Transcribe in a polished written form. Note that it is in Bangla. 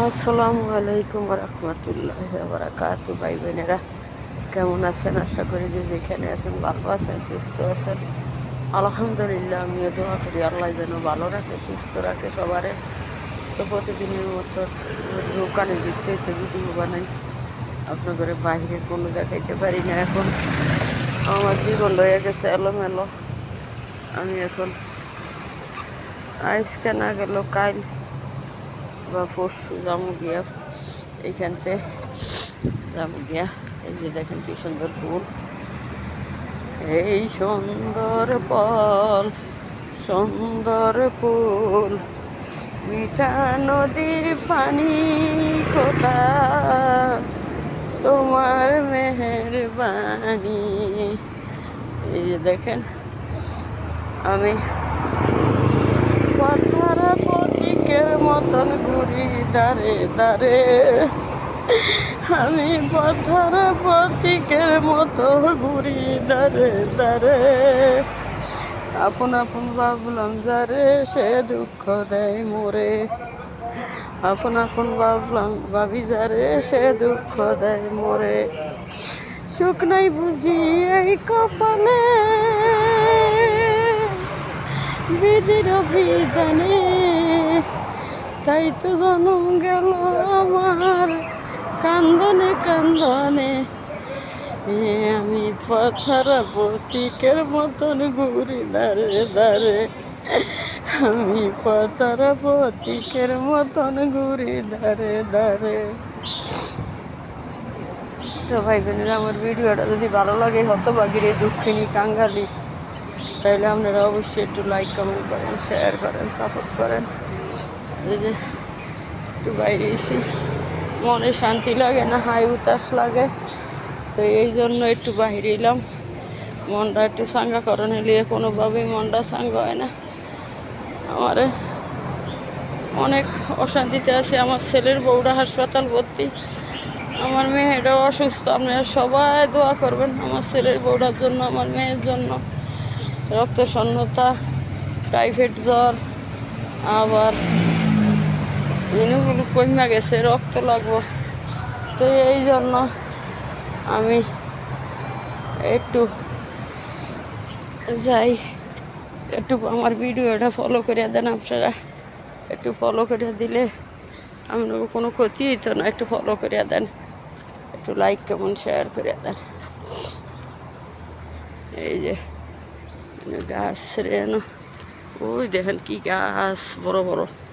আসসালামু আলাইকুম রহমতুল্লাহ বারাকাতু। ভাই বোনেরা কেমন আছেন? আশা করি যে যেখানে আছেন ভালো আছেন, সুস্থ আছেন। আলহামদুলিল্লাহ, আমিও দোয়া করি আল্লাহ যেন ভালো রাখে, সুস্থ রাখে সবারে। তো প্রতিদিনের মতো দোকানে বিক্রিতে ভিডিও বানাই, আপনাদের বাহিরের কোনো দেখাইতে পারি না। এখন আমার জীবন হয়ে গেছে এলোমেলো। আমি এখন আজকে না গেল কাল বা পরশু যাবো গিয়া এইখানতে যাবো গিয়া। এই যে দেখেন কি সুন্দর ফুল, এই সুন্দর ফল, সুন্দর ফুল, মিঠা নদীর পানি, খোদা তোমার মেহেরবানি। এই যে দেখেন আমি পাথার প্রতীকের মতন ঘুরি দাঁড়ে দাঁড়ে, আমি পাথার প্রতীকের মতো ঘুরি দাঁড়ে দাঁড়ে। আপন আপন ভাবলাম যারে, সে দুঃখ দেয় মোরে। আপন আপন ভাবলাম ভাবি যারে, সে দুঃখ দেয় মোরে। সুখ নাই বুঝি এই কপালে, বিধির অভিযানে, তাই তো জন্ম গেল আমার কান্দনে কান্দনে। আমি পাথারা প্রতীকের মতন ঘুরি দাঁড়ে দাঁড়ে, আমি পাথারা প্রতীকের মতন ঘুরি দাঁড়ে দাঁড়ে। তো ভাই বোনেরা, আমার ভিডিওটা যদি ভালো লাগে, হতভাগীর এই দুঃখিনী কাঙ্গালি, তাইলে আপনারা অবশ্যই একটু লাইক কমেন্ট করেন, শেয়ার করেন, সাপোর্ট করেন। এই যে একটু বাইরে এসি, মনে শান্তি লাগে না, হাই উতাস লাগে। তো এই জন্য একটু বাইরে এলাম, মনটা একটু সাঙ্গা করণে নিয়ে। কোনোভাবেই মনটা সাঙ্গা হয় না। আমার অনেক অশান্তিতে আছে। আমার ছেলের বউটা হাসপাতাল ভর্তি, আমার মেয়েটাও অসুস্থ। আপনারা সবাই দোয়া করবেন আমার ছেলের বউটার জন্য, আমার মেয়ের জন্য। রক্ত শূন্যতা, টাইফয়েড জ্বর, আবার ইনুগুলো কমে গেছে, রক্ত লাগবো। তো এই জন্য আমি একটু যাই, একটু আমার ভিডিওটা ফলো করে দেন আপনারা। একটু ফলো করে দিলে আপনার কোনো ক্ষতি হইতো না। একটু ফলো করে দেন, একটু লাইক কেমন শেয়ার করে দেন। এই যে গাছ রে, ওই দেখেন কি গাছ বড় বড়।